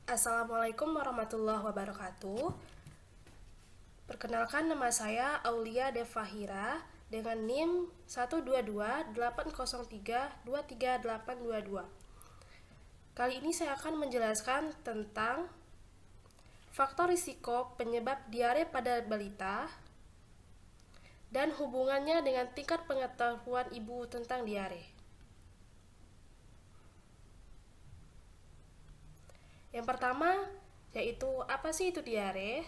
Assalamualaikum warahmatullahi wabarakatuh. Perkenalkan, nama saya Aulia Devahira dengan NIM 12280323822. Kali ini saya akan menjelaskan tentang faktor risiko penyebab diare pada balita dan hubungannya dengan tingkat pengetahuan ibu tentang diare. Yang pertama, yaitu apa sih itu diare?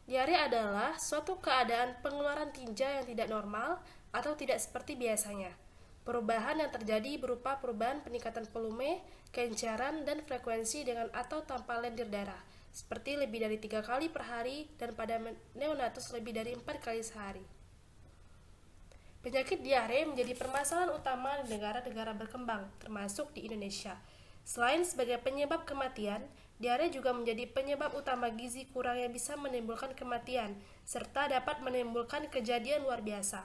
Diare adalah suatu keadaan pengeluaran tinja yang tidak normal atau tidak seperti biasanya. Perubahan yang terjadi berupa perubahan peningkatan volume, kelencaran, dan frekuensi dengan atau tanpa lendir darah, seperti lebih dari 3 kali per hari dan pada neonatus lebih dari 4 kali sehari. Penyakit diare menjadi permasalahan utama di negara-negara berkembang, termasuk di Indonesia. Selain sebagai penyebab kematian, diare juga menjadi penyebab utama gizi kurang yang bisa menimbulkan kematian, serta dapat menimbulkan kejadian luar biasa.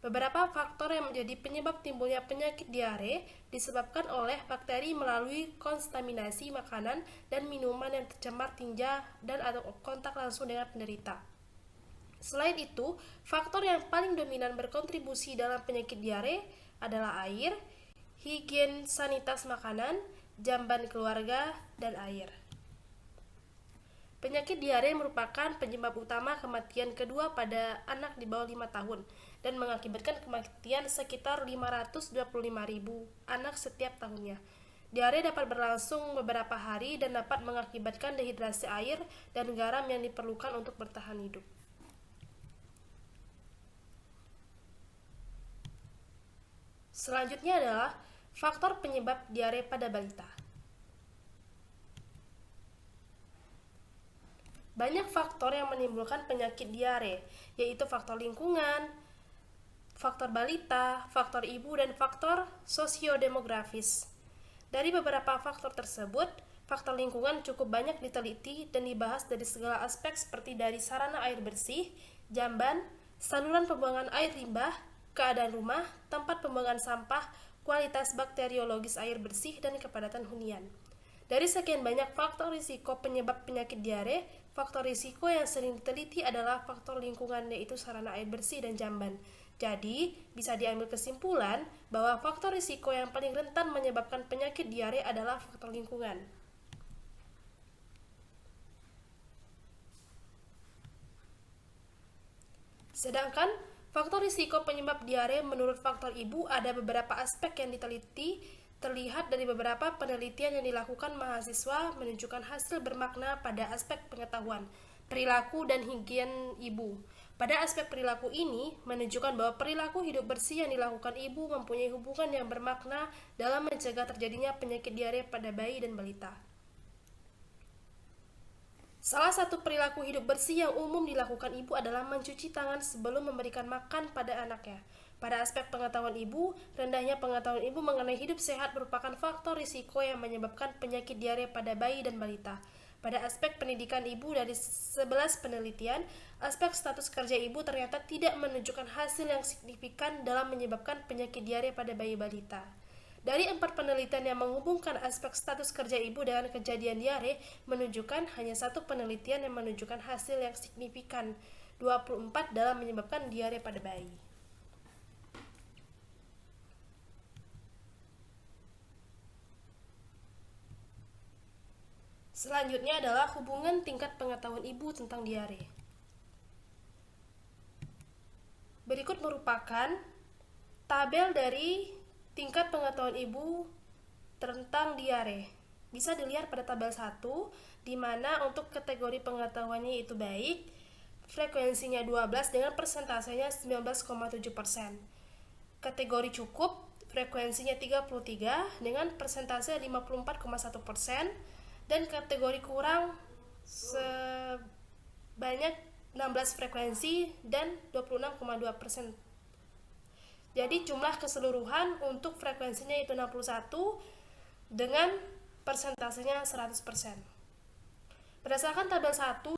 Beberapa faktor yang menjadi penyebab timbulnya penyakit diare disebabkan oleh bakteri melalui kontaminasi makanan dan minuman yang tercemar tinja dan atau kontak langsung dengan penderita. Selain itu, faktor yang paling dominan berkontribusi dalam penyakit diare adalah air, higien sanitas makanan, jamban keluarga, dan air. Penyakit diare merupakan penyebab utama kematian kedua pada anak di bawah 5 tahun dan mengakibatkan kematian sekitar 525.000 anak setiap tahunnya. Diare dapat berlangsung beberapa hari dan dapat mengakibatkan dehidrasi air dan garam yang diperlukan untuk bertahan hidup. Selanjutnya adalah faktor penyebab diare pada balita. Banyak faktor yang menimbulkan penyakit diare, yaitu faktor lingkungan, faktor balita, faktor ibu, dan faktor sosiodemografis. Dari beberapa faktor tersebut, faktor lingkungan cukup banyak diteliti dan dibahas dari segala aspek seperti dari sarana air bersih, jamban, saluran pembuangan air limbah, keadaan rumah, tempat pembuangan sampah, kualitas bakteriologis air bersih, dan kepadatan hunian. Dari sekian banyak faktor risiko penyebab penyakit diare, faktor risiko yang sering diteliti adalah faktor lingkungan, yaitu sarana air bersih dan jamban. Jadi, bisa diambil kesimpulan bahwa faktor risiko yang paling rentan menyebabkan penyakit diare adalah faktor lingkungan. Sedangkan faktor risiko penyebab diare menurut faktor ibu ada beberapa aspek yang diteliti. Terlihat dari beberapa penelitian yang dilakukan mahasiswa menunjukkan hasil bermakna pada aspek pengetahuan, perilaku, dan higien ibu. Pada aspek perilaku ini menunjukkan bahwa perilaku hidup bersih yang dilakukan ibu mempunyai hubungan yang bermakna dalam mencegah terjadinya penyakit diare pada bayi dan balita. Salah satu perilaku hidup bersih yang umum dilakukan ibu adalah mencuci tangan sebelum memberikan makan pada anaknya. Pada aspek pengetahuan ibu, rendahnya pengetahuan ibu mengenai hidup sehat merupakan faktor risiko yang menyebabkan penyakit diare pada bayi dan balita. Pada aspek pendidikan ibu, dari 11 penelitian, aspek status kerja ibu ternyata tidak menunjukkan hasil yang signifikan dalam menyebabkan penyakit diare pada bayi balita. Dari 4 penelitian yang menghubungkan aspek status kerja ibu dengan kejadian diare, menunjukkan hanya satu penelitian yang menunjukkan hasil yang signifikan, 24 dalam menyebabkan diare pada bayi. Selanjutnya adalah hubungan tingkat pengetahuan ibu tentang diare. Berikut merupakan tabel dari tingkat pengetahuan ibu tentang diare. Bisa dilihat pada tabel 1, di mana untuk kategori pengetahuannya itu baik, frekuensinya 12 dengan persentasenya 19,7%. Kategori cukup, frekuensinya 33 dengan persentase 54,1%. Dan kategori kurang sebanyak 16 frekuensi dan 26,2%. Jadi jumlah keseluruhan untuk frekuensinya itu 61 dengan persentasenya 100%. Berdasarkan tabel 1